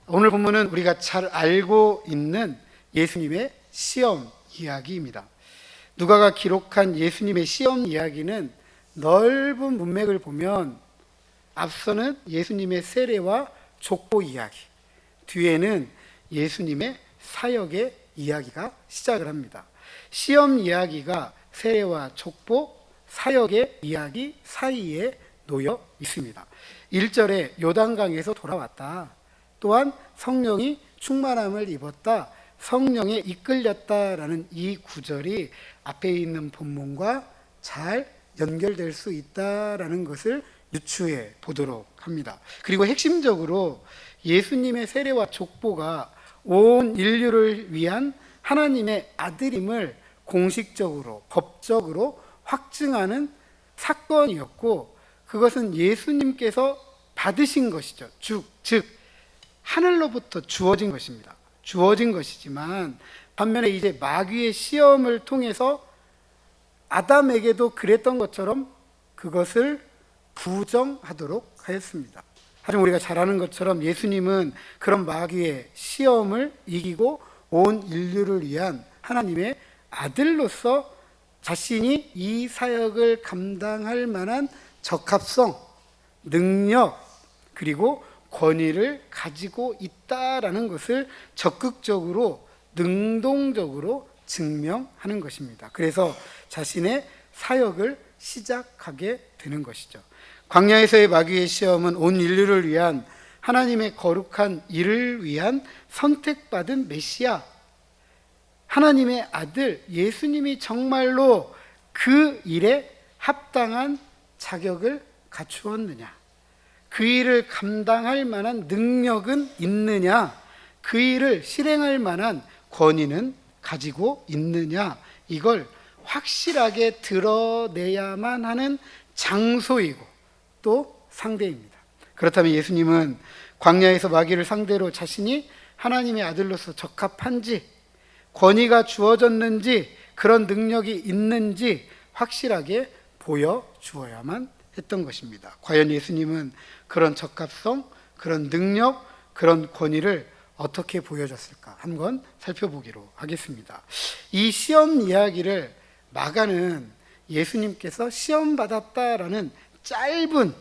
오늘 본문은 우리가 잘 알고 있는 예수님의 시험 이야기입니다. 누가가 기록한 예수님의 시험 이야기는 넓은 문맥을 보면 앞서는 예수님의 세례와 족보 이야기, 뒤에는 예수님의 사역의 이야기가 시작을 합니다. 시험 이야기가 세례와 족보, 사역의 이야기 사이에 놓여 있습니다. 1절에 요단강에서 돌아왔다. 또한 성령이 충만함을 입었다. 성령에 이끌렸다라는 이 구절이 앞에 있는 본문과 잘 연결될 수 있다라는 것을 유추해 보도록 합니다. 그리고 핵심적으로 예수님의 세례와 족보가 온 인류를 위한 하나님의 아들임을 공식적으로, 법적으로 확증하는 사건이었고, 그것은 예수님께서 받으신 것이죠. 즉 하늘로부터 주어진 것입니다. 주어진 것이지만 반면에 이제 마귀의 시험을 통해서 아담에게도 그랬던 것처럼 그것을 부정하도록 하였습니다. 하지만 우리가 잘 아는 것처럼 예수님은 그런 마귀의 시험을 이기고 온 인류를 위한 하나님의 아들로서 자신이 이 사역을 감당할 만한 적합성, 능력, 그리고 권위를 가지고 있다라는 것을 적극적으로, 능동적으로 증명하는 것입니다. 그래서 자신의 사역을 시작하게 되는 것이죠. 광야에서의 마귀의 시험은 온 인류를 위한 하나님의 거룩한 일을 위한 선택받은 메시아, 하나님의 아들 예수님이 정말로 그 일에 합당한 자격을 갖추었느냐, 그 일을 감당할 만한 능력은 있느냐, 그 일을 실행할 만한 권위는 가지고 있느냐, 이걸 확실하게 드러내야만 하는 장소이고 또 상대입니다. 그렇다면 예수님은 광야에서 마귀를 상대로 자신이 하나님의 아들로서 적합한지, 권위가 주어졌는지, 그런 능력이 있는지 확실하게 보여주어야만 했던 것입니다. 과연 예수님은 그런 적합성, 그런 능력, 그런 권위를 어떻게 보여줬을까 한번 살펴보기로 하겠습니다. 이 시험 이야기를 마가는 예수님께서 시험받았다라는 짧은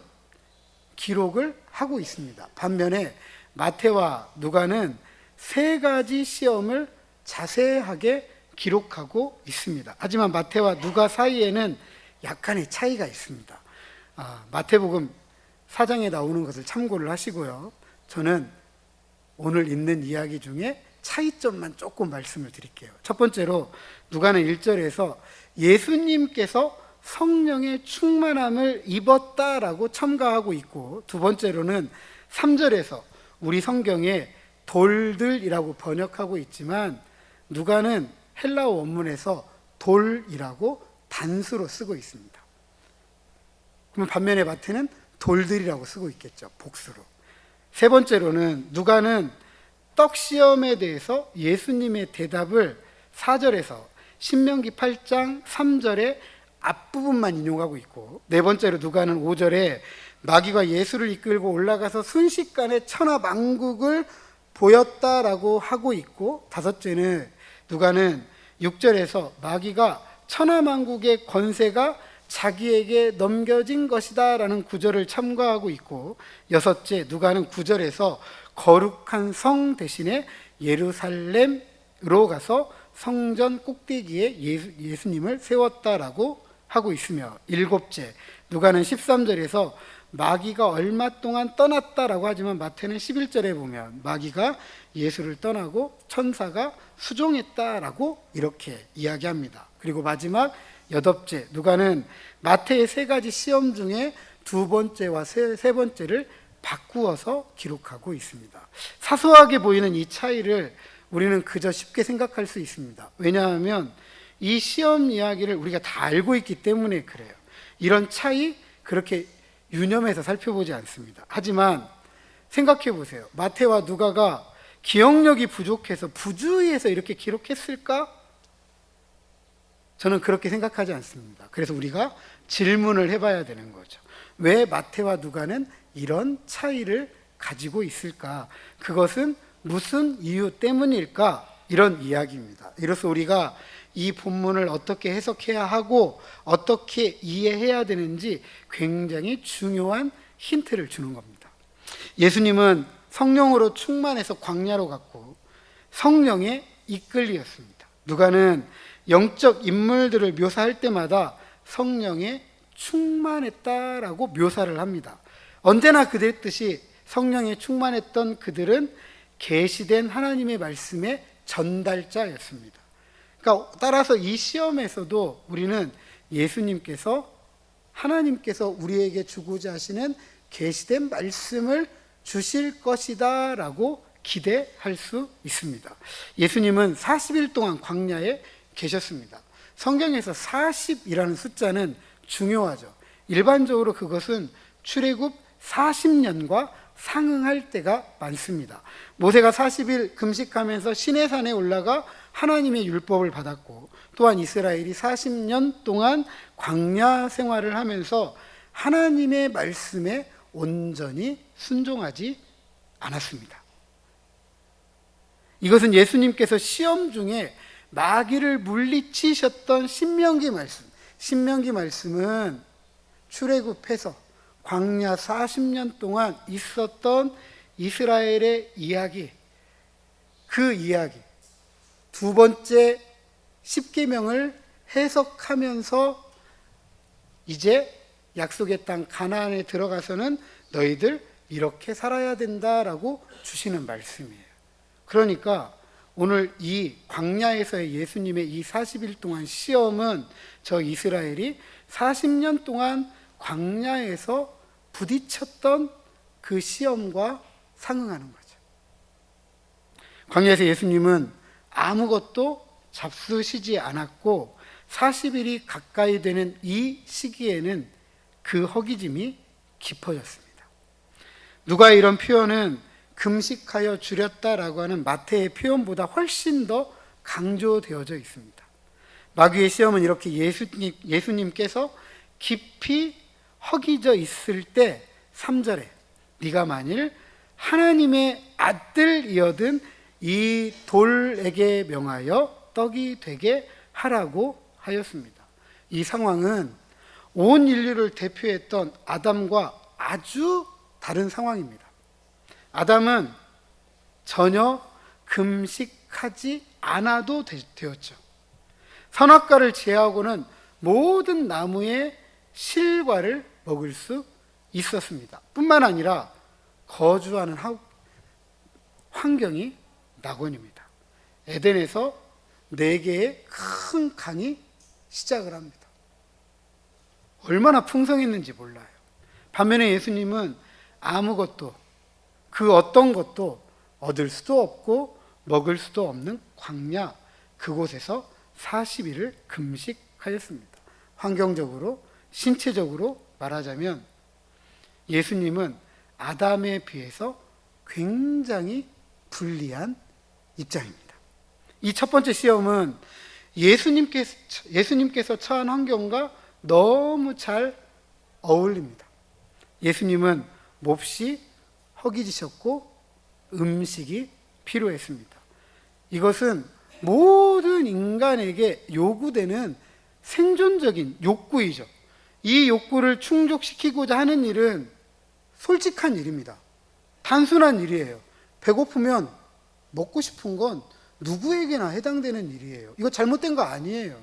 기록을 하고 있습니다. 반면에 마태와 누가는 세 가지 시험을 자세하게 기록하고 있습니다. 하지만 마태와 누가 사이에는 약간의 차이가 있습니다. 마태복음 4장에 나오는 것을 참고를 하시고요. 저는 오늘 있는 이야기 중에 차이점만 조금 말씀을 드릴게요. 첫 번째로 누가는 1절에서 예수님께서 성령의 충만함을 입었다라고 첨가하고 있고, 두 번째로는 3절에서 우리 성경에 돌들이라고 번역하고 있지만 누가는 헬라어 원문에서 돌이라고 단수로 쓰고 있습니다. 그러면 반면에 마태는 돌들이라고 쓰고 있겠죠, 복수로. 세 번째로는 누가는 떡 시험에 대해서 예수님의 대답을 4절에서 신명기 8장 3절의 앞부분만 인용하고 있고, 네 번째로 누가는 5절에 마귀가 예수를 이끌고 올라가서 순식간에 천하만국을 보였다라고 하고 있고, 다섯째는 누가는 6절에서 마귀가 천하만국의 권세가 자기에게 넘겨진 것이다 라는 구절을 첨가하고 있고, 여섯째 누가는 9절에서 거룩한 성 대신에 예루살렘으로 가서 성전 꼭대기에 예수님을 세웠다라고 하고 있으며, 일곱째 누가는 13절에서 마귀가 얼마 동안 떠났다라고 하지만 마태는 11절에 보면 마귀가 예수를 떠나고 천사가 수종했다라고 이렇게 이야기합니다. 그리고 마지막 여덟째 누가는 마태의 세 가지 시험 중에 두 번째와 세 번째를 바꾸어서 기록하고 있습니다. 사소하게 보이는 이 차이를 우리는 그저 쉽게 생각할 수 있습니다. 왜냐하면 이 시험 이야기를 우리가 다 알고 있기 때문에 그래요. 이런 차이 그렇게 유념해서 살펴보지 않습니다. 하지만 생각해 보세요. 마태와 누가가 기억력이 부족해서 부주의해서 이렇게 기록했을까? 저는 그렇게 생각하지 않습니다. 그래서 우리가 질문을 해봐야 되는 거죠. 왜 마태와 누가는 이런 차이를 가지고 있을까? 그것은 무슨 이유 때문일까? 이런 이야기입니다. 이로써 우리가 이 본문을 어떻게 해석해야 하고 어떻게 이해해야 되는지 굉장히 중요한 힌트를 주는 겁니다. 예수님은 성령으로 충만해서 광야로 갔고 성령에 이끌리었습니다. 누가는 영적 인물들을 묘사할 때마다 성령에 충만했다라고 묘사를 합니다. 언제나 그랬듯이 성령에 충만했던 그들은 계시된 하나님의 말씀의 전달자였습니다. 그러니까 따라서 이 시험에서도 우리는 예수님께서 하나님께서 우리에게 주고자 하시는 계시된 말씀을 주실 것이다 라고 기대할 수 있습니다. 예수님은 40일 동안 광야에 계셨습니다. 성경에서 40이라는 숫자는 중요하죠. 일반적으로 그것은 출애굽 40년과 상응할 때가 많습니다. 모세가 40일 금식하면서 시내산에 올라가 하나님의 율법을 받았고, 또한 이스라엘이 40년 동안 광야 생활을 하면서 하나님의 말씀에 온전히 순종하지 않았습니다. 이것은 예수님께서 시험 중에 마귀를 물리치셨던 신명기 말씀은 출애굽해서 광야 40년 동안 있었던 이스라엘의 이야기, 그 이야기, 두 번째 십계명을 해석하면서 이제 약속의 땅 가나안에 들어가서는 너희들 이렇게 살아야 된다라고 주시는 말씀이에요. 그러니까 오늘 이 광야에서의 예수님의 이 40일 동안 시험은 저 이스라엘이 40년 동안 광야에서 부딪혔던 그 시험과 상응하는 거죠. 광야에서 예수님은 아무것도 잡수시지 않았고 40일이 가까이 되는 이 시기에는 그 허기짐이 깊어졌습니다. 누가의 이런 표현은 금식하여 줄였다라고 하는 마태의 표현보다 훨씬 더 강조되어져 있습니다. 마귀의 시험은 이렇게 예수님께서 깊이 허기져 있을 때 3절에 네가 만일 하나님의 아들이어든 이 돌에게 명하여 떡이 되게 하라고 하였습니다. 이 상황은 온 인류를 대표했던 아담과 아주 다른 상황입니다. 아담은 전혀 금식하지 않아도 되었죠. 선악과를 제하고는 모든 나무의 실과를 먹을 수 있었습니다. 뿐만 아니라 거주하는 환경이 낙원입니다. 에덴에서 4개의 큰 강이 시작을 합니다. 얼마나 풍성했는지 몰라요. 반면에 예수님은 아무것도, 그 어떤 것도 얻을 수도 없고 먹을 수도 없는 광야, 그곳에서 40일을 금식하였습니다. 환경적으로, 신체적으로 말하자면 예수님은 아담에 비해서 굉장히 불리한 입장입니다. 이 첫 번째 시험은 예수님께서 처한 환경과 너무 잘 어울립니다. 예수님은 몹시 허기지셨고 음식이 필요했습니다. 이것은 모든 인간에게 요구되는 생존적인 욕구이죠. 이 욕구를 충족시키고자 하는 일은 솔직한 일입니다. 단순한 일이에요. 배고프면 먹고 싶은 건 누구에게나 해당되는 일이에요. 이거 잘못된 거 아니에요.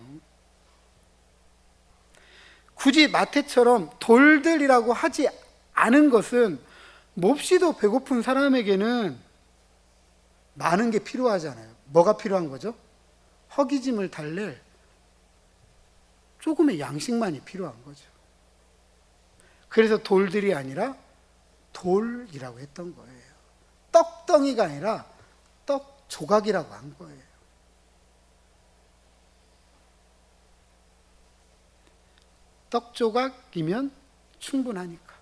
굳이 마태처럼 돌들이라고 하지 않은 것은 몹시도 배고픈 사람에게는 많은 게 필요하잖아요. 뭐가 필요한 거죠? 허기짐을 달랠 조금의 양식만이 필요한 거죠. 그래서 돌들이 아니라 돌이라고 했던 거예요. 떡덩이가 아니라 떡 조각이라고 한 거예요. 떡 조각이면 충분하니까.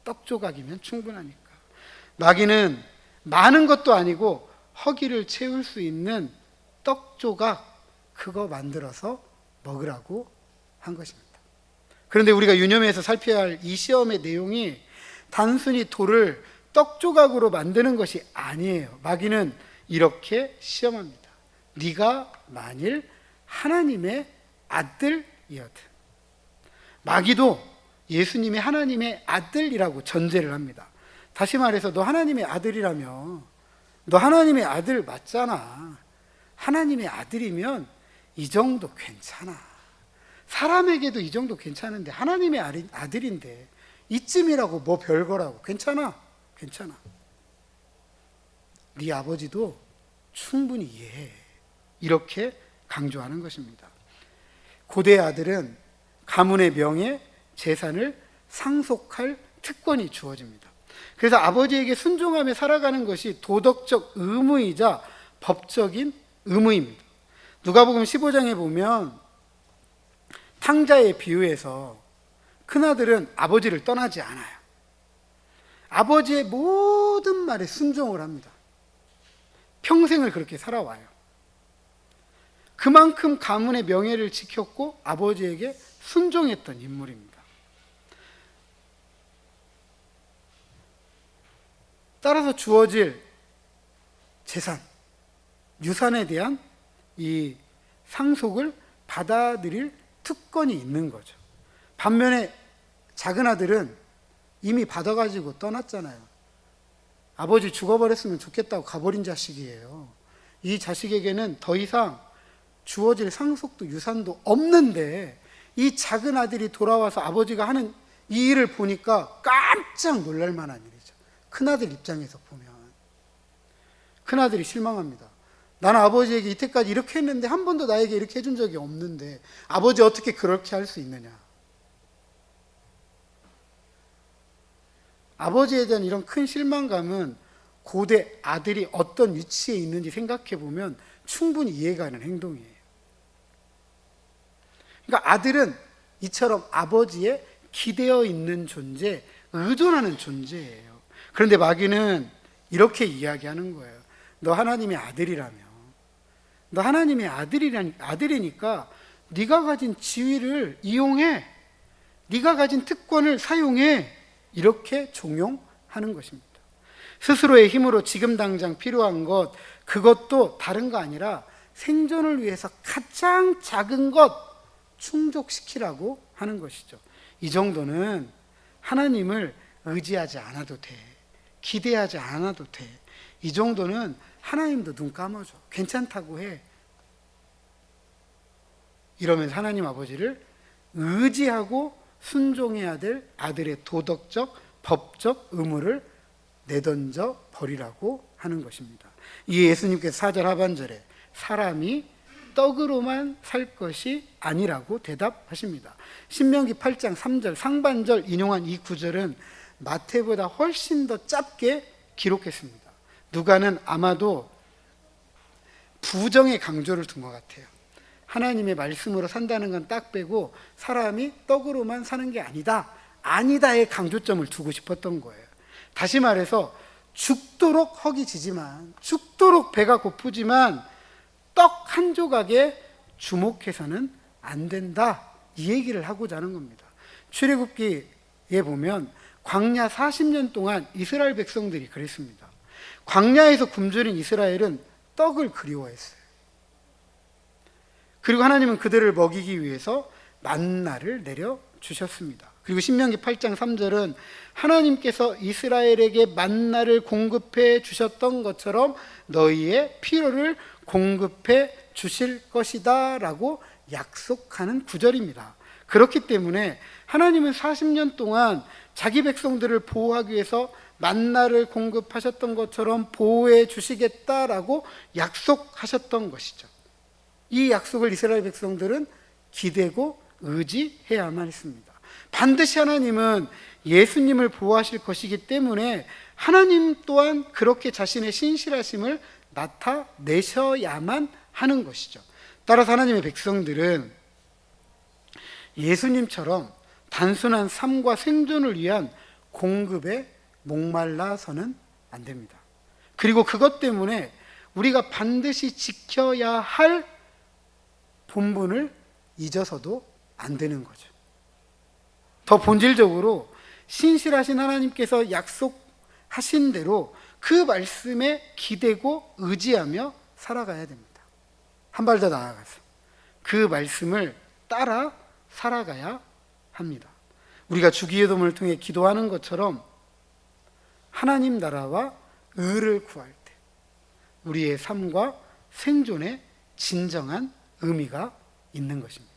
떡 조각이면 충분하니까. 마귀는 많은 것도 아니고 허기를 채울 수 있는 떡 조각, 그거 만들어서 먹으라고 한 것입니다. 그런데 우리가 유념해서 살펴야 할 이 시험의 내용이 단순히 돌을 떡 조각으로 만드는 것이 아니에요. 마귀는 이렇게 시험합니다. 네가 만일 하나님의 아들이어든. 마귀도 예수님이 하나님의 아들이라고 전제를 합니다. 다시 말해서 너 하나님의 아들이라며, 너 하나님의 아들 맞잖아. 하나님의 아들이면 이 정도 괜찮아. 사람에게도 이 정도 괜찮은데 하나님의 아들인데 이쯤이라고 뭐 별거라고. 괜찮아. 네 아버지도 충분히 이해해. 이렇게 강조하는 것입니다. 고대의 아들은 가문의 명예, 재산을 상속할 특권이 주어집니다. 그래서 아버지에게 순종하며 살아가는 것이 도덕적 의무이자 법적인 의무입니다. 누가복음 15장에 보면 탕자의 비유에서 큰아들은 아버지를 떠나지 않아요. 아버지의 모든 말에 순종을 합니다. 평생을 그렇게 살아와요. 그만큼 가문의 명예를 지켰고 아버지에게 순종했던 인물입니다. 따라서 주어질 재산, 유산에 대한 이 상속을 받아들일 특권이 있는 거죠. 반면에 작은 아들은 이미 받아가지고 떠났잖아요. 아버지 죽어버렸으면 좋겠다고 가버린 자식이에요. 이 자식에게는 더 이상 주어질 상속도 유산도 없는데 이 작은 아들이 돌아와서 아버지가 하는 이 일을 보니까 깜짝 놀랄 만한 일이죠. 큰아들 입장에서 보면 큰아들이 실망합니다. 나는 아버지에게 이때까지 이렇게 했는데 한 번도 나에게 이렇게 해준 적이 없는데 아버지 어떻게 그렇게 할 수 있느냐. 아버지에 대한 이런 큰 실망감은 고대 아들이 어떤 위치에 있는지 생각해 보면 충분히 이해가 가는 행동이에요. 그러니까 아들은 이처럼 아버지에 기대어 있는 존재, 의존하는 존재예요. 그런데 마귀는 이렇게 이야기하는 거예요. 너 하나님의 아들이라며. 너 하나님의 아들이니까 네가 가진 지위를 이용해. 네가 가진 특권을 사용해. 이렇게 종용하는 것입니다. 스스로의 힘으로 지금 당장 필요한 것, 그것도 다른 거 아니라 생존을 위해서 가장 작은 것 충족시키라고 하는 것이죠. 이 정도는 하나님을 의지하지 않아도 돼. 기대하지 않아도 돼. 이 정도는 하나님도 눈 감아줘. 괜찮다고 해. 이러면서 하나님 아버지를 의지하고 순종해야 될 아들의 도덕적, 법적 의무를 내던져 버리라고 하는 것입니다. 이 예수님께서 4절 하반절에 사람이 떡으로만 살 것이 아니라고 대답하십니다. 신명기 8장 3절 상반절 인용한 이 구절은 마태보다 훨씬 더 짧게 기록했습니다. 누가는 아마도 부정의 강조를 둔 것 같아요. 하나님의 말씀으로 산다는 건 딱 빼고 사람이 떡으로만 사는 게 아니다의 강조점을 두고 싶었던 거예요. 다시 말해서 죽도록 허기지지만, 죽도록 배가 고프지만 떡 한 조각에 주목해서는 안 된다, 이 얘기를 하고자 하는 겁니다. 출애굽기에 보면 광야 40년 동안 이스라엘 백성들이 그랬습니다. 광야에서 굶주린 이스라엘은 떡을 그리워했어요. 그리고 하나님은 그들을 먹이기 위해서 만나를 내려주셨습니다. 그리고 신명기 8장 3절은 하나님께서 이스라엘에게 만나를 공급해 주셨던 것처럼 너희의 필요를 공급해 주실 것이다 라고 약속하는 구절입니다. 그렇기 때문에 하나님은 40년 동안 자기 백성들을 보호하기 위해서 만나를 공급하셨던 것처럼 보호해 주시겠다라고 약속하셨던 것이죠. 이 약속을 이스라엘 백성들은 기대고 의지해야만 했습니다. 반드시 하나님은 예수님을 보호하실 것이기 때문에 하나님 또한 그렇게 자신의 신실하심을 나타내셔야만 하는 것이죠. 따라서 하나님의 백성들은 예수님처럼 단순한 삶과 생존을 위한 공급에 목말라서는 안 됩니다. 그리고 그것 때문에 우리가 반드시 지켜야 할 본분을 잊어서도 안 되는 거죠. 더 본질적으로 신실하신 하나님께서 약속하신 대로 그 말씀에 기대고 의지하며 살아가야 됩니다. 한 발 더 나아가서 그 말씀을 따라 살아가야 합니다. 우리가 주기도문을 통해 기도하는 것처럼 하나님 나라와 의를 구할 때 우리의 삶과 생존에 진정한 의미가 있는 것입니다.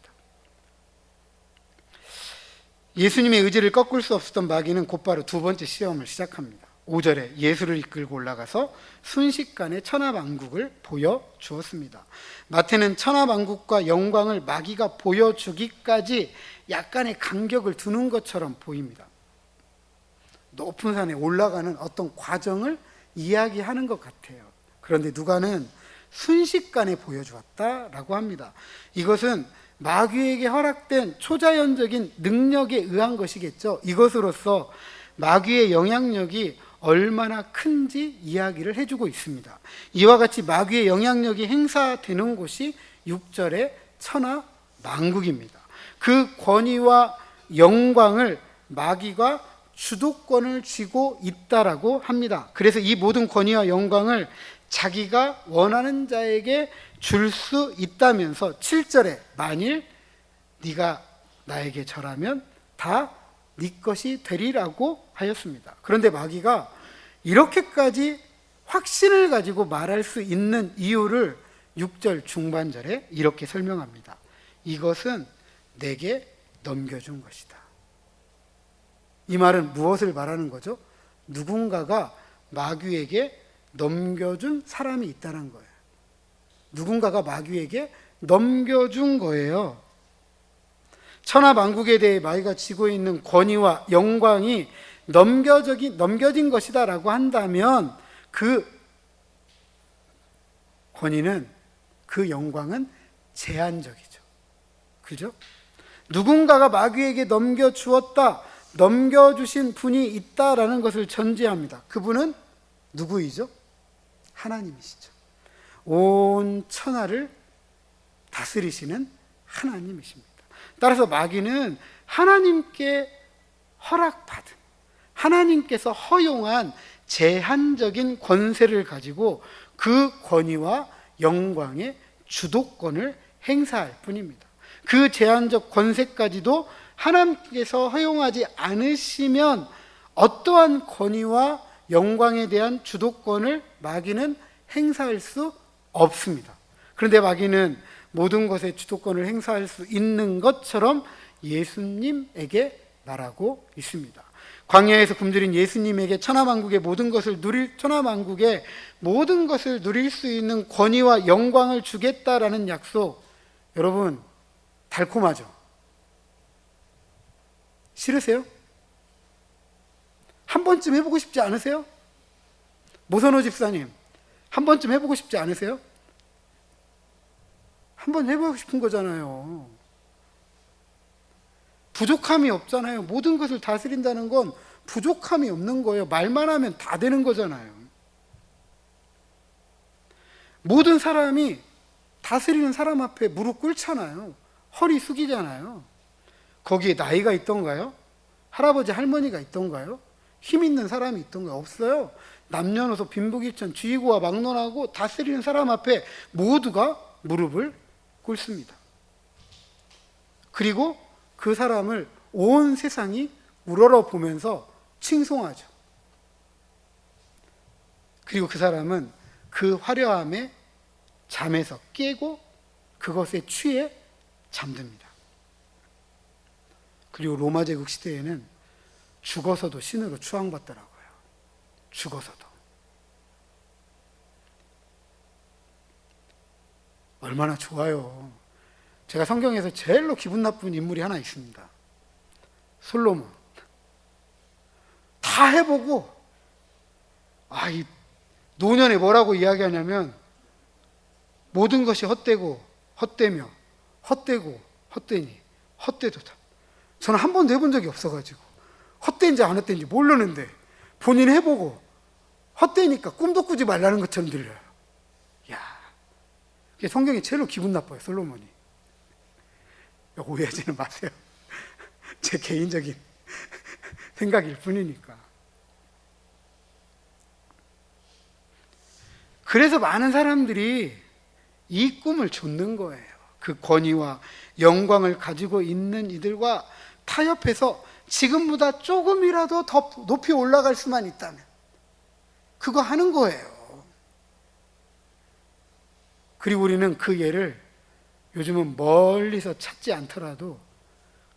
예수님의 의지를 꺾을 수 없었던 마귀는 곧바로 두 번째 시험을 시작합니다. 5절에 예수를 이끌고 올라가서 순식간에 천하만국을 보여주었습니다. 마태는 천하만국과 영광을 마귀가 보여주기까지 약간의 간격을 두는 것처럼 보입니다. 높은 산에 올라가는 어떤 과정을 이야기하는 것 같아요. 그런데 누가는 순식간에 보여주었다라고 합니다. 이것은 마귀에게 허락된 초자연적인 능력에 의한 것이겠죠. 이것으로써 마귀의 영향력이 얼마나 큰지 이야기를 해주고 있습니다. 이와 같이 마귀의 영향력이 행사되는 곳이 6절의 천하만국입니다. 그 권위와 영광을 마귀가 주도권을 쥐고 있다라고 합니다. 그래서 이 모든 권위와 영광을 자기가 원하는 자에게 줄 수 있다면서 7절에 만일 네가 나에게 절하면 다 네 것이 되리라고 하였습니다. 그런데 마귀가 이렇게까지 확신을 가지고 말할 수 있는 이유를 6절 중반절에 이렇게 설명합니다. 이것은 내게 넘겨준 것이다. 이 말은 무엇을 말하는 거죠? 누군가가 마귀에게 넘겨준 사람이 있다는 거예요. 누군가가 마귀에게 넘겨준 거예요. 천하만국에 대해 마귀가 쥐고 있는 권위와 영광이 넘겨진 것이다 라고 한다면 그 권위는, 그 영광은 제한적이죠. 그죠? 누군가가 마귀에게 넘겨주었다, 넘겨주신 분이 있다라는 것을 전제합니다. 그분은 누구이죠? 하나님이시죠. 온 천하를 다스리시는 하나님이십니다. 따라서 마귀는 하나님께 허락받은, 하나님께서 허용한 제한적인 권세를 가지고 그 권위와 영광의 주도권을 행사할 뿐입니다. 그 제한적 권세까지도 하나님께서 허용하지 않으시면 어떠한 권위와 영광에 대한 주도권을 마귀는 행사할 수 없습니다. 그런데 마귀는 모든 것의 주도권을 행사할 수 있는 것처럼 예수님에게 말하고 있습니다. 광야에서 굶주린 예수님에게 천하만국의 모든 것을 누릴 수 있는 권위와 영광을 주겠다라는 약속, 여러분 달콤하죠? 싫으세요? 한 번쯤 해보고 싶지 않으세요? 모선호 집사님, 한 번쯤 해보고 싶지 않으세요? 한 번 해보고 싶은 거잖아요. 부족함이 없잖아요. 모든 것을 다스린다는 건 부족함이 없는 거예요. 말만 하면 다 되는 거잖아요. 모든 사람이 다스리는 사람 앞에 무릎 꿇잖아요. 허리 숙이잖아요. 거기에 나이가 있던가요? 할아버지 할머니가 있던가요? 힘 있는 사람이 있던가요? 없어요. 남녀노소 빈부귀천 쥐고와 막론하고 다스리는 사람 앞에 모두가 무릎을 꿇습니다. 그리고 그 사람을 온 세상이 우러러 보면서 칭송하죠. 그리고 그 사람은 그 화려함에 잠에서 깨고 그것에 취해 잠듭니다. 그리고 로마 제국 시대에는 죽어서도 신으로 추앙받더라고요. 죽어서도. 얼마나 좋아요. 제가 성경에서 제일로 기분 나쁜 인물이 하나 있습니다. 솔로몬. 다 해보고, 이 노년에 뭐라고 이야기하냐면, 모든 것이 헛되고, 헛되며, 헛되고, 헛되니, 헛되도다. 저는 한 번도 해본 적이 없어가지고, 헛된지 안 헛된지 모르는데, 본인 해보고, 헛되니까 꿈도 꾸지 말라는 것처럼 들려요. 성경이 제일로 기분 나빠요, 솔로몬이. 오해하지는 마세요. 제 개인적인 생각일 뿐이니까. 그래서 많은 사람들이 이 꿈을 좇는 거예요. 그 권위와 영광을 가지고 있는 이들과 타협해서 지금보다 조금이라도 더 높이 올라갈 수만 있다면 그거 하는 거예요. 그리고 우리는 그 예를 요즘은 멀리서 찾지 않더라도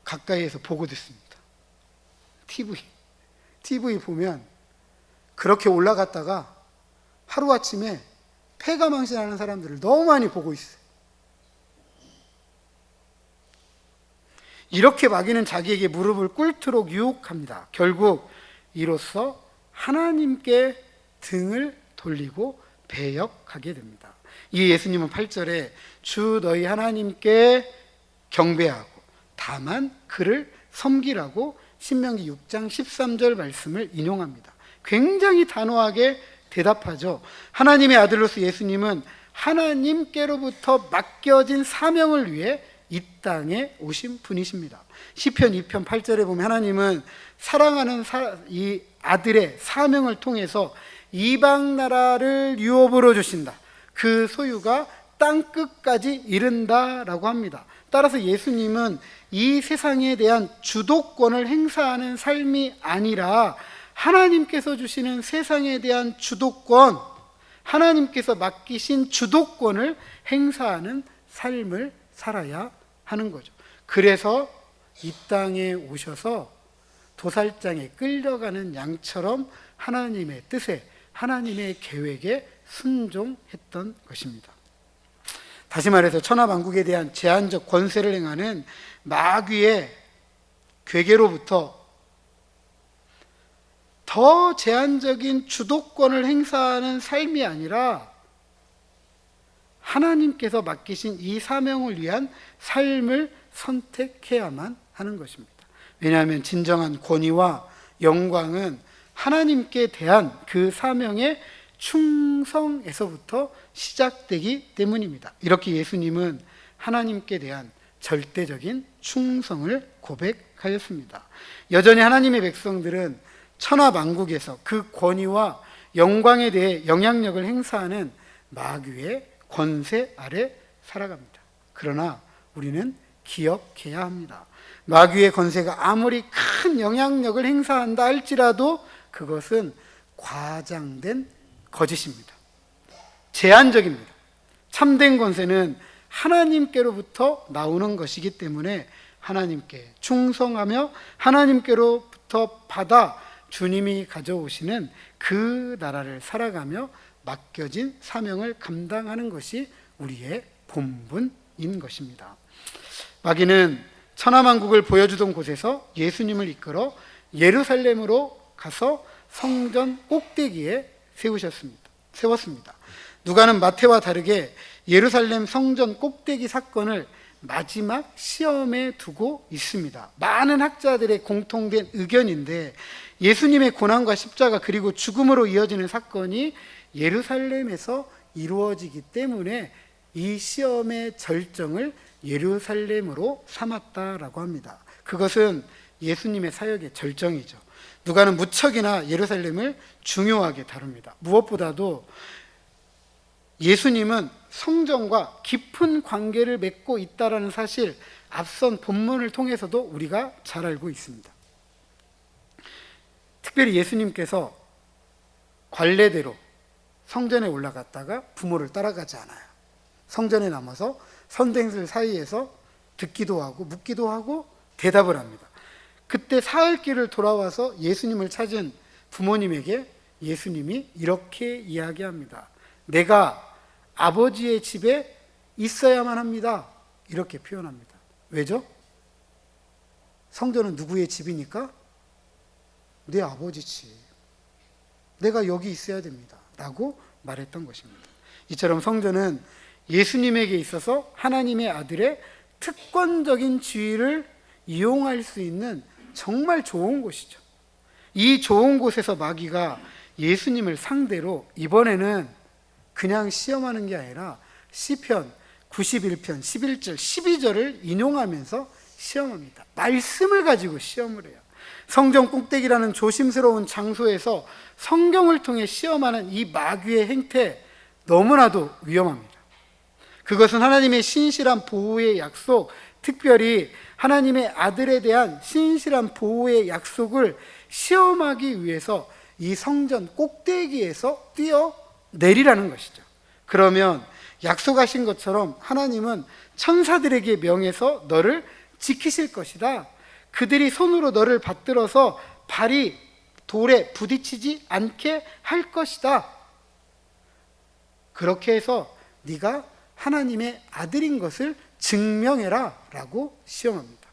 가까이에서 보고 듣습니다. TV 보면 그렇게 올라갔다가 하루아침에 폐가망신하는 사람들을 너무 많이 보고 있어요. 이렇게 마귀는 자기에게 무릎을 꿇도록 유혹합니다. 결국 이로써 하나님께 등을 돌리고 배역하게 됩니다. 이 예수님은 8절에 주 너희 하나님께 경배하고 다만 그를 섬기라고 신명기 6장 13절 말씀을 인용합니다. 굉장히 단호하게 대답하죠. 하나님의 아들로서 예수님은 하나님께로부터 맡겨진 사명을 위해 이 땅에 오신 분이십니다. 시편 2편 8절에 보면 하나님은 사랑하는 이 아들의 사명을 통해서 이방 나라를 유업으로 주신다. 그 소유가 땅 끝까지 이른다라고 합니다. 따라서 예수님은 이 세상에 대한 주도권을 행사하는 삶이 아니라 하나님께서 주시는 세상에 대한 주도권, 하나님께서 맡기신 주도권을 행사하는 삶을 살아야 하는 거죠. 그래서 이 땅에 오셔서 도살장에 끌려가는 양처럼 하나님의 뜻에, 하나님의 계획에 순종했던 것입니다. 다시 말해서 천하만국에 대한 제한적 권세를 행하는 마귀의 괴계로부터 더 제한적인 주도권을 행사하는 삶이 아니라 하나님께서 맡기신 이 사명을 위한 삶을 선택해야만 하는 것입니다. 왜냐하면 진정한 권위와 영광은 하나님께 대한 그 사명의 충성에서부터 시작되기 때문입니다. 이렇게 예수님은 하나님께 대한 절대적인 충성을 고백하였습니다. 여전히 하나님의 백성들은 천하만국에서 그 권위와 영광에 대해 영향력을 행사하는 마귀의 권세 아래 살아갑니다. 그러나 우리는 기억해야 합니다. 마귀의 권세가 아무리 큰 영향력을 행사한다 할지라도 그것은 과장된 거짓입니다. 제한적입니다. 참된 권세는 하나님께로부터 나오는 것이기 때문에 하나님께 충성하며 하나님께로부터 받아 주님이 가져오시는 그 나라를 살아가며 맡겨진 사명을 감당하는 것이 우리의 본분인 것입니다. 마귀는 천하만국을 보여주던 곳에서 예수님을 이끌어 예루살렘으로 가서 성전 꼭대기에 세웠습니다. 누가는 마태와 다르게 예루살렘 성전 꼭대기 사건을 마지막 시험에 두고 있습니다. 많은 학자들의 공통된 의견인데 예수님의 고난과 십자가 그리고 죽음으로 이어지는 사건이 예루살렘에서 이루어지기 때문에 이 시험의 절정을 예루살렘으로 삼았다라고 합니다. 그것은 예수님의 사역의 절정이죠. 누가는 무척이나 예루살렘을 중요하게 다룹니다. 무엇보다도 예수님은 성전과 깊은 관계를 맺고 있다는 사실, 앞선 본문을 통해서도 우리가 잘 알고 있습니다. 특별히 예수님께서 관례대로 성전에 올라갔다가 부모를 따라가지 않아요. 성전에 남아서 선생들 사이에서 듣기도 하고 묻기도 하고 대답을 합니다. 그때 사흘길을 돌아와서 예수님을 찾은 부모님에게 예수님이 이렇게 이야기합니다. 내가 아버지의 집에 있어야만 합니다. 이렇게 표현합니다. 왜죠? 성전은 누구의 집이니까? 내 아버지 집. 내가 여기 있어야 됩니다. 라고 말했던 것입니다. 이처럼 성전은 예수님에게 있어서 하나님의 아들의 특권적인 지위를 이용할 수 있는 정말 좋은 곳이죠. 이 좋은 곳에서 마귀가 예수님을 상대로 이번에는 그냥 시험하는 게 아니라 시편 91편 11절 12절을 인용하면서 시험합니다. 말씀을 가지고 시험을 해요. 성전 꼭대기라는 조심스러운 장소에서 성경을 통해 시험하는 이 마귀의 행태, 너무나도 위험합니다. 그것은 하나님의 신실한 보호의 약속, 특별히 하나님의 아들에 대한 신실한 보호의 약속을 시험하기 위해서 이 성전 꼭대기에서 뛰어내리라는 것이죠. 그러면 약속하신 것처럼 하나님은 천사들에게 명해서 너를 지키실 것이다. 그들이 손으로 너를 받들어서 발이 돌에 부딪히지 않게 할 것이다. 그렇게 해서 네가 하나님의 아들인 것을 증명해라 라고 시험합니다.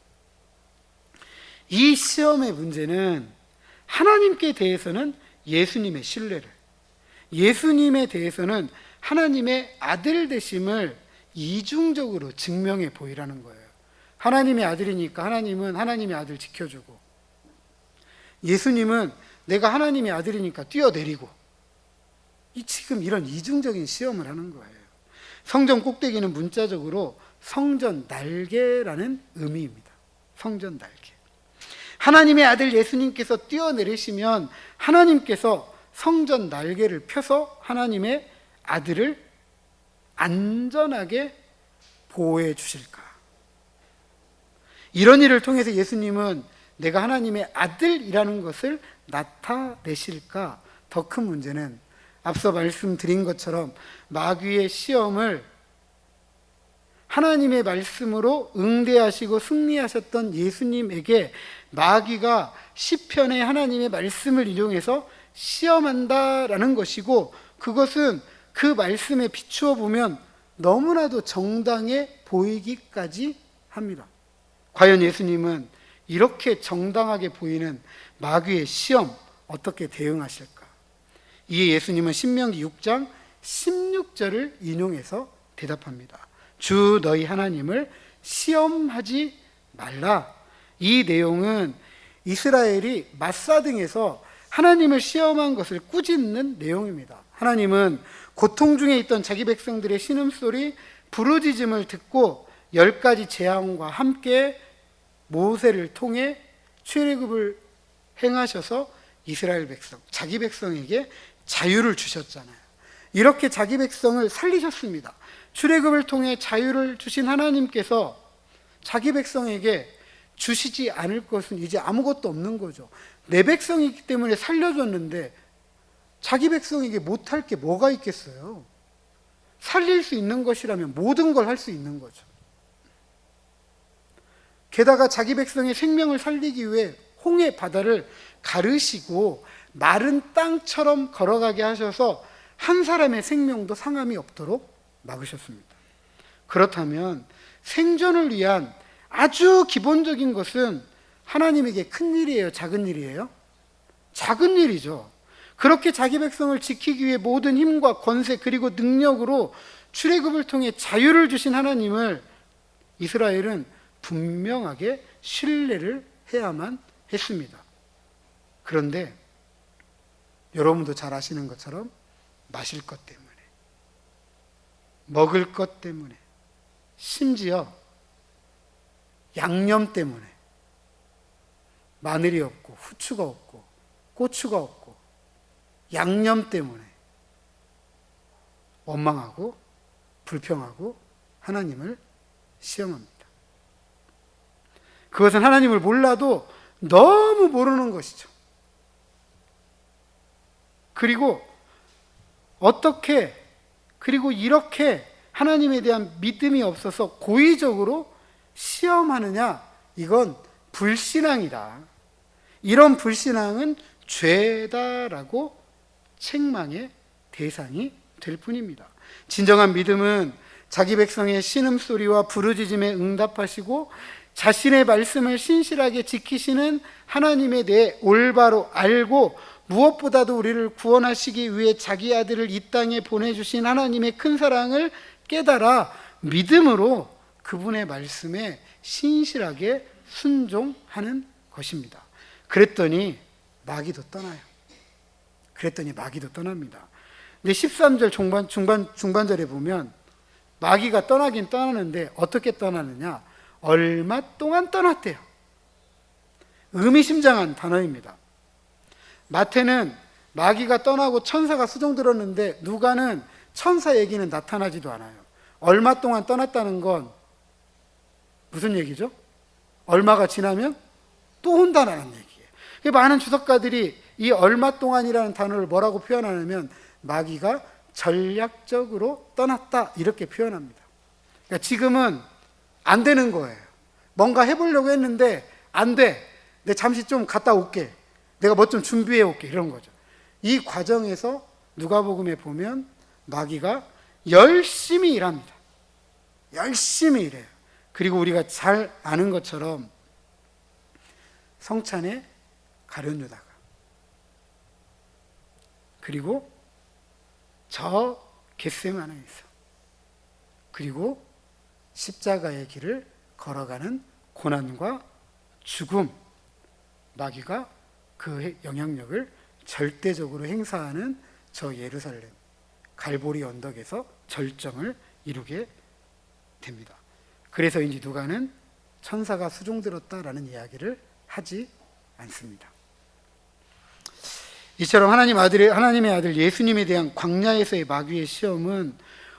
이 시험의 문제는 하나님께 대해서는 예수님의 신뢰를, 예수님에 대해서는 하나님의 아들 되심을 이중적으로 증명해 보이라는 거예요. 하나님의 아들이니까 하나님은 하나님의 아들 지켜주고, 예수님은 내가 하나님의 아들이니까 뛰어내리고, 지금 이런 이중적인 시험을 하는 거예요. 성전 꼭대기는 문자적으로 성전 날개라는 의미입니다. 성전 날개. 하나님의 아들 예수님께서 뛰어내리시면 하나님께서 성전 날개를 펴서 하나님의 아들을 안전하게 보호해 주실까? 이런 일을 통해서 예수님은 내가 하나님의 아들이라는 것을 나타내실까? 더 큰 문제는 앞서 말씀드린 것처럼 마귀의 시험을 하나님의 말씀으로 응대하시고 승리하셨던 예수님에게 마귀가 시편의 하나님의 말씀을 인용해서 시험한다라는 것이고, 그것은 그 말씀에 비추어 보면 너무나도 정당해 보이기까지 합니다. 과연 예수님은 이렇게 정당하게 보이는 마귀의 시험 어떻게 대응하실까? 이에 예수님은 신명기 6장 16절을 인용해서 대답합니다. 주 너희 하나님을 시험하지 말라. 이 내용은 이스라엘이 마사등에서 하나님을 시험한 것을 꾸짖는 내용입니다. 하나님은 고통 중에 있던 자기 백성들의 신음소리, 부르짖음을 듣고 10가지 재앙과 함께 모세를 통해 출애굽을 행하셔서 이스라엘 백성, 자기 백성에게 자유를 주셨잖아요. 이렇게 자기 백성을 살리셨습니다. 출애굽을 통해 자유를 주신 하나님께서 자기 백성에게 주시지 않을 것은 이제 아무것도 없는 거죠. 내 백성이기 때문에 살려줬는데 자기 백성에게 못할 게 뭐가 있겠어요? 살릴 수 있는 것이라면 모든 걸 할 수 있는 거죠. 게다가 자기 백성의 생명을 살리기 위해 홍해 바다를 가르시고 마른 땅처럼 걸어가게 하셔서 한 사람의 생명도 상함이 없도록 막으셨습니다. 그렇다면 생존을 위한 아주 기본적인 것은 하나님에게 큰 일이에요? 작은 일이에요? 작은 일이죠. 그렇게 자기 백성을 지키기 위해 모든 힘과 권세 그리고 능력으로 출애굽을 통해 자유를 주신 하나님을 이스라엘은 분명하게 신뢰를 해야만 했습니다. 그런데 여러분도 잘 아시는 것처럼 마실 것 때문에, 먹을 것 때문에, 심지어 양념 때문에 마늘이 없고 후추가 없고 고추가 없고 양념 때문에 원망하고 불평하고 하나님을 시험합니다. 그것은 하나님을 몰라도 너무 모르는 것이죠. 그리고 이렇게 하나님에 대한 믿음이 없어서 고의적으로 시험하느냐? 이건 불신앙이다. 이런 불신앙은 죄다라고 책망의 대상이 될 뿐입니다. 진정한 믿음은 자기 백성의 신음소리와 부르짖음에 응답하시고 자신의 말씀을 신실하게 지키시는 하나님에 대해 올바로 알고 무엇보다도 우리를 구원하시기 위해 자기 아들을 이 땅에 보내주신 하나님의 큰 사랑을 깨달아 믿음으로 그분의 말씀에 신실하게 순종하는 것입니다. 그랬더니 마귀도 떠나요. 그랬더니 마귀도 떠납니다. 근데 13절 중반절에 보면 마귀가 떠나긴 떠나는데 어떻게 떠나느냐? 얼마 동안 떠났대요. 의미심장한 단어입니다. 마태는 마귀가 떠나고 천사가 수종들었는데 누가는 천사 얘기는 나타나지도 않아요. 얼마 동안 떠났다는 건 무슨 얘기죠? 얼마가 지나면 또 온다는 얘기예요. 많은 주석가들이 이 얼마 동안이라는 단어를 뭐라고 표현하냐면 마귀가 전략적으로 떠났다 이렇게 표현합니다. 그러니까 지금은 안 되는 거예요. 뭔가 해보려고 했는데 안 돼. 내가 잠시 좀 갔다 올게. 내가 뭐 좀 준비해 올게. 이런 거죠. 이 과정에서 누가복음에 보면 마귀가 열심히 일합니다. 열심히 일해요. 그리고 우리가 잘 아는 것처럼 성찬에 가룟 유다가, 그리고 저 겟세마네에서, 그리고 십자가의 길을 걸어가는 고난과 죽음, 마귀가 그 영향력을 절대적으로 행사하는 저 예루살렘 갈보리 언덕에서 절정을 이루게 됩니다. 그래서인지 누가는 천사가 수종들었다라는 이야기를 하지 않습니다. 이처럼 하나님의 아들 예수님에 대한 광야에서의 마귀의 시험은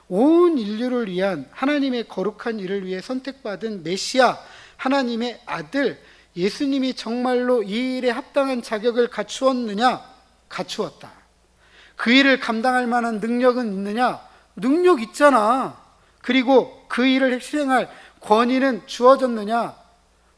온 인류를 위한 하나님의 거룩한 일을 위해 선택받은 메시아 하나님의 아들 예수님이 정말로 이 일에 합당한 자격을 갖추었느냐? 갖추었다. 그 일을 감당할 만한 능력은 있느냐? 능력 있잖아. 그리고 그 일을 실행할 권위는 주어졌느냐?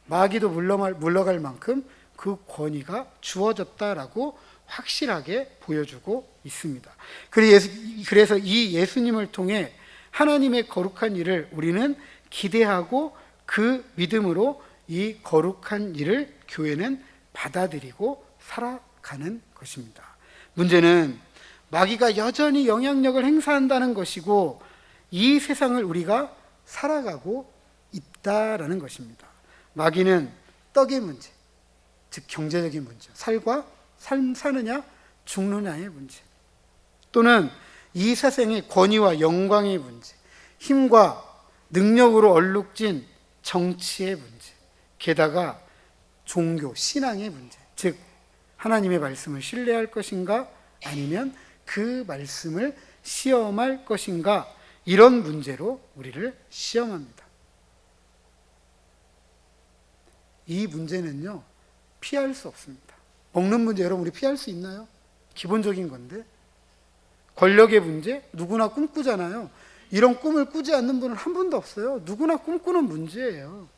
마귀도 물러갈 만큼 그 권위가 주어졌다라고 확실하게 보여주고 있습니다. 그래서 이 예수님을 통해 하나님의 거룩한 일을 우리는 기대하고 그 믿음으로 이 거룩한 일을 교회는 받아들이고 살아가는 것입니다. 문제는 마귀가 여전히 영향력을 행사한다는 것이고 이 세상을 우리가 살아가고 있다라는 것입니다. 마귀는 떡의 문제, 즉 경제적인 문제, 삶 사느냐 죽느냐의 문제, 또는 이 세상의 권위와 영광의 문제, 힘과 능력으로 얼룩진 정치의 문제, 게다가 종교, 신앙의 문제, 즉 하나님의 말씀을 신뢰할 것인가 아니면 그 말씀을 시험할 것인가, 이런 문제로 우리를 시험합니다. 이 문제는요 피할 수 없습니다. 먹는 문제 여러분 우리 피할 수 있나요? 기본적인 건데. 권력의 문제 누구나 꿈꾸잖아요. 이런 꿈을 꾸지 않는 분은 한 분도 없어요. 누구나 꿈꾸는 문제예요.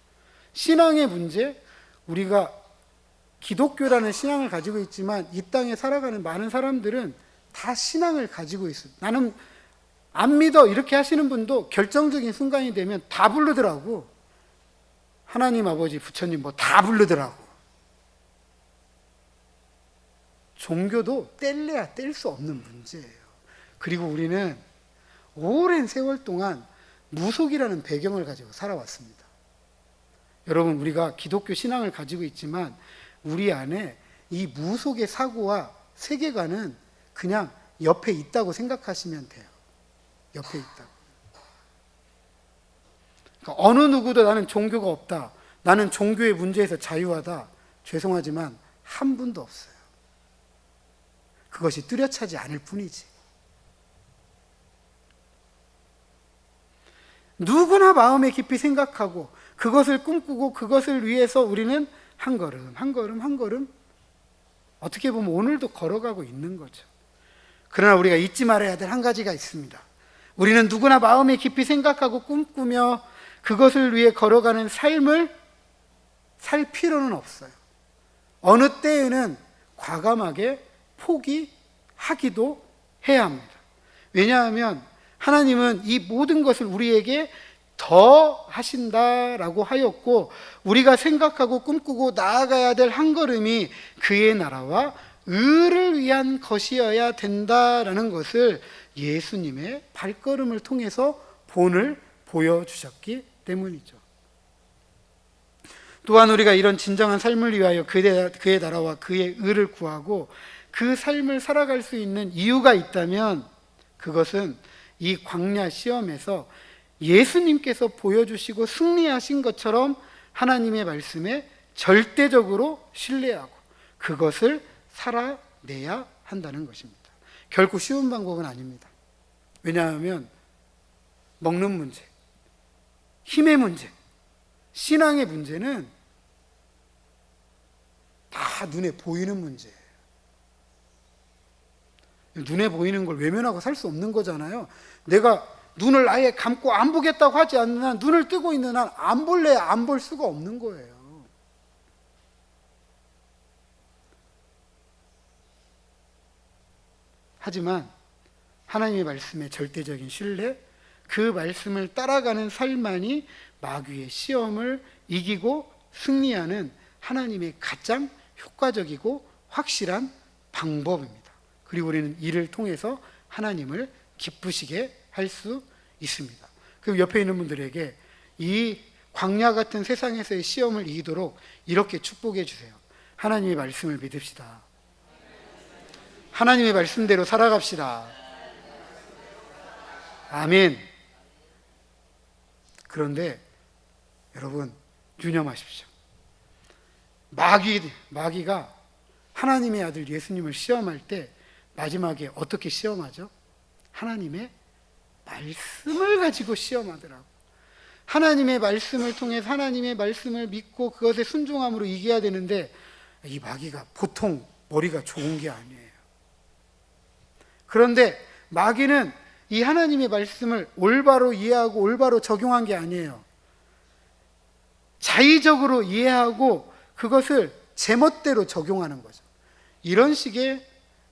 신앙의 문제, 우리가 기독교라는 신앙을 가지고 있지만 이 땅에 살아가는 많은 사람들은 다 신앙을 가지고 있어요. 나는 안 믿어 이렇게 하시는 분도 결정적인 순간이 되면 다 부르더라고. 하나님 아버지 부처님 뭐 다 부르더라고. 종교도 뗄래야 뗄 수 없는 문제예요. 그리고 우리는 오랜 세월 동안 무속이라는 배경을 가지고 살아왔습니다. 여러분 우리가 기독교 신앙을 가지고 있지만 우리 안에 이 무속의 사고와 세계관은 그냥 옆에 있다고 생각하시면 돼요. 옆에 있다고. 그러니까 어느 누구도 나는 종교가 없다, 나는 종교의 문제에서 자유하다, 죄송하지만 한 분도 없어요. 그것이 뚜렷하지 않을 뿐이지. 누구나 마음에 깊이 생각하고 그것을 꿈꾸고 그것을 위해서 우리는 한 걸음 한 걸음 한 걸음 어떻게 보면 오늘도 걸어가고 있는 거죠. 그러나 우리가 잊지 말아야 될 한 가지가 있습니다. 우리는 누구나 마음에 깊이 생각하고 꿈꾸며 그것을 위해 걸어가는 삶을 살 필요는 없어요. 어느 때에는 과감하게 포기하기도 해야 합니다. 왜냐하면 하나님은 이 모든 것을 우리에게 더 하신다라고 하였고, 우리가 생각하고 꿈꾸고 나아가야 될 한 걸음이 그의 나라와 의를 위한 것이어야 된다라는 것을 예수님의 발걸음을 통해서 본을 보여주셨기 때문이죠. 또한 우리가 이런 진정한 삶을 위하여 그의 나라와 그의 의를 구하고 그 삶을 살아갈 수 있는 이유가 있다면 그것은 이 광야 시험에서 예수님께서 보여주시고 승리하신 것처럼 하나님의 말씀에 절대적으로 신뢰하고 그것을 살아내야 한다는 것입니다. 결코 쉬운 방법은 아닙니다. 왜냐하면 먹는 문제, 힘의 문제, 신앙의 문제는 다 눈에 보이는 문제예요. 눈에 보이는 걸 외면하고 살 수 없는 거잖아요. 내가 눈을 아예 감고 안 보겠다고 하지 않는 한, 눈을 뜨고 있는 한 안 볼래 안 볼 수가 없는 거예요. 하지만 하나님의 말씀의 절대적인 신뢰, 그 말씀을 따라가는 삶만이 마귀의 시험을 이기고 승리하는 하나님의 가장 효과적이고 확실한 방법입니다. 그리고 우리는 이를 통해서 하나님을 기쁘시게 할 수 있습니다. 그리고 옆에 있는 분들에게 이 광야 같은 세상에서의 시험을 이기도록 이렇게 축복해 주세요. 하나님의 말씀을 믿읍시다. 하나님의 말씀대로 살아갑시다. 아멘. 그런데 여러분 유념하십시오. 마귀가 하나님의 아들 예수님을 시험할 때 마지막에 어떻게 시험하죠? 하나님의 말씀을 가지고 시험하더라고. 하나님의 말씀을 통해서 하나님의 말씀을 믿고 그것에 순종함으로 이겨야 되는데, 이 마귀가 보통 머리가 좋은 게 아니에요. 그런데 마귀는 이 하나님의 말씀을 올바로 이해하고 올바로 적용한 게 아니에요. 자의적으로 이해하고 그것을 제멋대로 적용하는 거죠. 이런 식의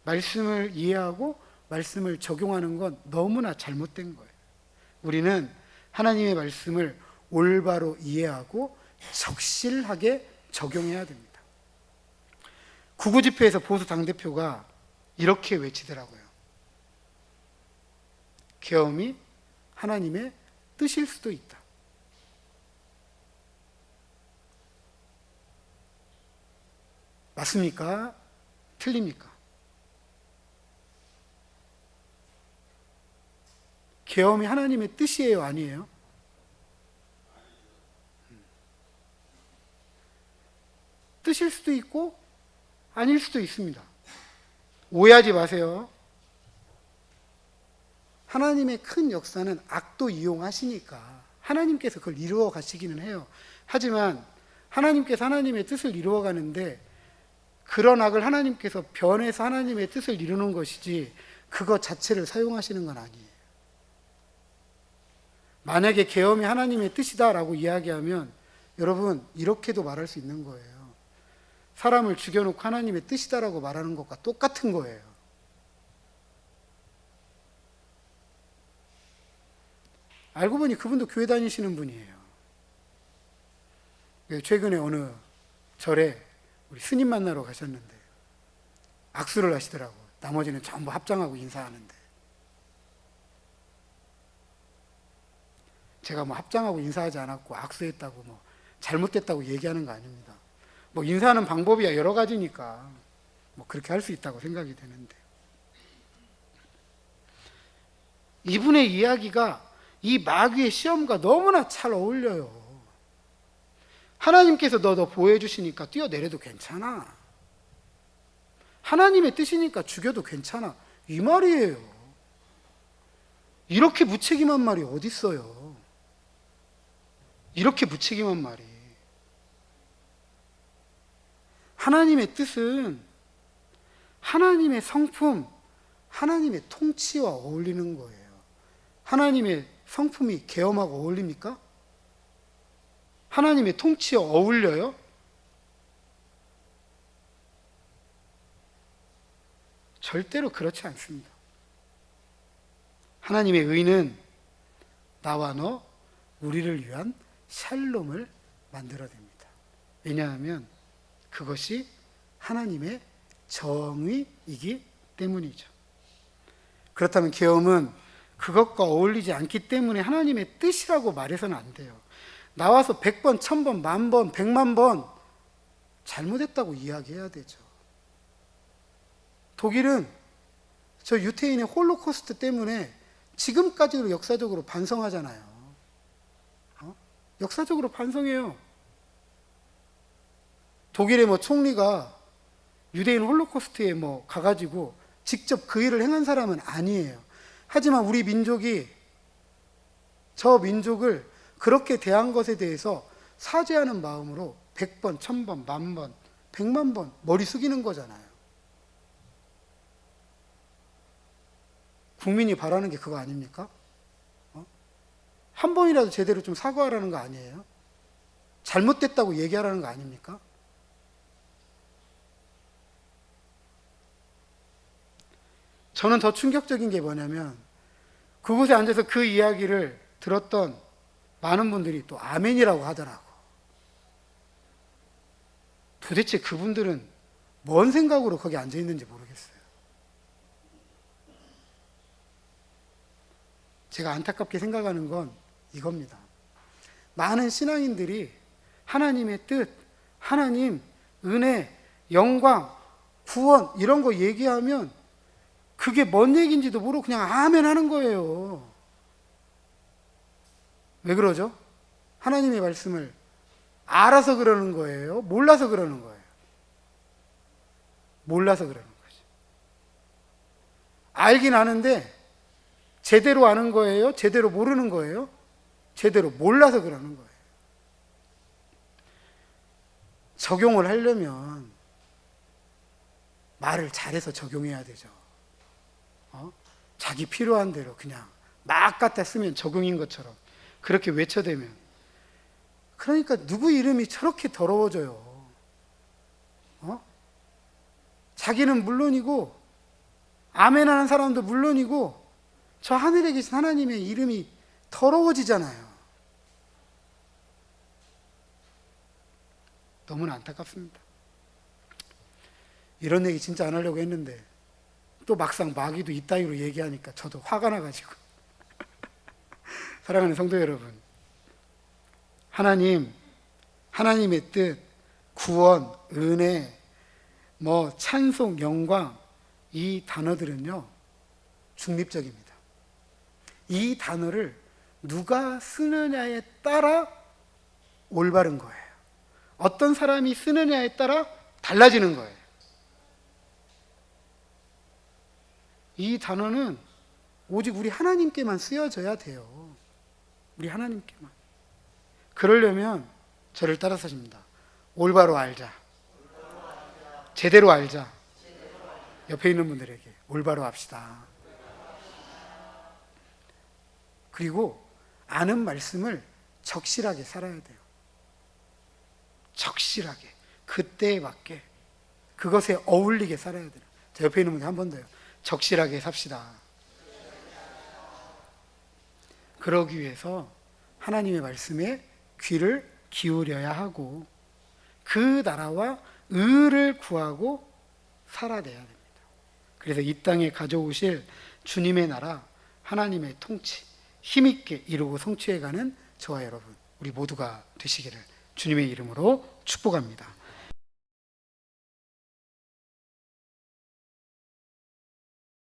말씀을 이해하고 말씀을 적용하는 건 너무나 잘못된 거예요. 우리는 하나님의 말씀을 올바로 이해하고 적실하게 적용해야 됩니다. 구구집회에서 보수 당대표가 이렇게 외치더라고요. 계엄이 하나님의 뜻일 수도 있다. 맞습니까? 틀립니까? 계엄이 하나님의 뜻이에요? 아니에요? 뜻일 수도 있고 아닐 수도 있습니다. 오해하지 마세요. 하나님의 큰 역사는 악도 이용하시니까 하나님께서 그걸 이루어 가시기는 해요. 하지만 하나님께서 하나님의 뜻을 이루어 가는데 그런 악을 하나님께서 변해서 하나님의 뜻을 이루는 것이지 그것 자체를 사용하시는 건 아니에요. 만약에 계엄이 하나님의 뜻이다라고 이야기하면 여러분 이렇게도 말할 수 있는 거예요. 사람을 죽여놓고 하나님의 뜻이다라고 말하는 것과 똑같은 거예요. 알고 보니 그분도 교회 다니시는 분이에요. 최근에 어느 절에 우리 스님 만나러 가셨는데 악수를 하시더라고요. 나머지는 전부 합장하고 인사하는데 제가 뭐 합장하고 인사하지 않았고 악수했다고 뭐 잘못됐다고 얘기하는 거 아닙니다. 뭐 인사하는 방법이야 여러 가지니까 뭐 그렇게 할 수 있다고 생각이 되는데, 이분의 이야기가 이 마귀의 시험과 너무나 잘 어울려요. 하나님께서 너 보호해주시니까 뛰어내려도 괜찮아. 하나님의 뜻이니까 죽여도 괜찮아. 이 말이에요. 이렇게 무책임한 말이 어디 있어요? 이렇게 무책임한 말이. 하나님의 뜻은 하나님의 성품, 하나님의 통치와 어울리는 거예요. 하나님의 성품이 계엄하고 어울립니까? 하나님의 통치와 어울려요? 절대로 그렇지 않습니다. 하나님의 의는 나와 너, 우리를 위한 샬롬을 만들어냅니다. 왜냐하면 그것이 하나님의 정의이기 때문이죠. 그렇다면 계엄은 그것과 어울리지 않기 때문에 하나님의 뜻이라고 말해서는 안 돼요. 나와서 100번, 1000번, 10,000번, 100만 잘못했다고 이야기해야 되죠. 독일은 저 유태인의 홀로코스트 때문에 지금까지도 역사적으로 반성하잖아요. 역사적으로 반성해요. 독일의 뭐 총리가 유대인 홀로코스트에 뭐 가가지고 직접 그 일을 행한 사람은 아니에요. 하지만 우리 민족이 저 민족을 그렇게 대한 것에 대해서 사죄하는 마음으로 100번, 1000번, 10,000번, 100만 번 머리 숙이는 거잖아요. 국민이 바라는 게 그거 아닙니까? 한 번이라도 제대로 좀 사과하라는 거 아니에요? 잘못됐다고 얘기하라는 거 아닙니까? 저는 더 충격적인 게 뭐냐면 그곳에 앉아서 그 이야기를 들었던 많은 분들이 또 아멘이라고 하더라고. 도대체 그분들은 뭔 생각으로 거기 앉아 있는지 모르겠어요. 제가 안타깝게 생각하는 건 이겁니다. 많은 신앙인들이 하나님의 뜻, 하나님, 은혜, 영광, 구원 이런 거 얘기하면 그게 뭔 얘기인지도 모르고 그냥 아멘 하는 거예요. 왜 그러죠? 하나님의 말씀을 알아서 그러는 거예요? 몰라서 그러는 거예요? 몰라서 그러는 거죠. 알긴 아는데 제대로 아는 거예요? 제대로 모르는 거예요? 제대로 몰라서 그러는 거예요. 적용을 하려면 말을 잘해서 적용해야 되죠. 자기 필요한 대로 그냥 막 갖다 쓰면 적용인 것처럼 그렇게 외쳐대면, 그러니까 누구 이름이 저렇게 더러워져요. 자기는 물론이고 아멘하는 사람도 물론이고 저 하늘에 계신 하나님의 이름이 더러워지잖아요. 너무나 안타깝습니다. 이런 얘기 진짜 안 하려고 했는데 또 막상 마귀도 이따위로 얘기하니까 저도 화가 나가지고 사랑하는 성도 여러분, 하나님의 뜻, 구원, 은혜, 뭐 찬송, 영광, 이 단어들은요 중립적입니다. 이 단어를 누가 쓰느냐에 따라 올바른 거예요. 어떤 사람이 쓰느냐에 따라 달라지는 거예요. 이 단어는 오직 우리 하나님께만 쓰여져야 돼요. 우리 하나님께만. 그러려면 저를 따라서 하십니다. 올바로 알자. 제대로 알자. 옆에 있는 분들에게 올바로 합시다. 그리고 아는 말씀을 적실하게 살아야 돼요. 적실하게. 그때에 맞게. 그것에 어울리게 살아야 돼요. 자, 옆에 있는 분들 한 번 더요. 적실하게 삽시다. 그러기 위해서 하나님의 말씀에 귀를 기울여야 하고 그 나라와 의를 구하고 살아내야 됩니다. 그래서 이 땅에 가져오실 주님의 나라, 하나님의 통치, 힘있게 이루고 성취해가는 저와 여러분, 우리 모두가 되시기를 주님의 이름으로 축복합니다.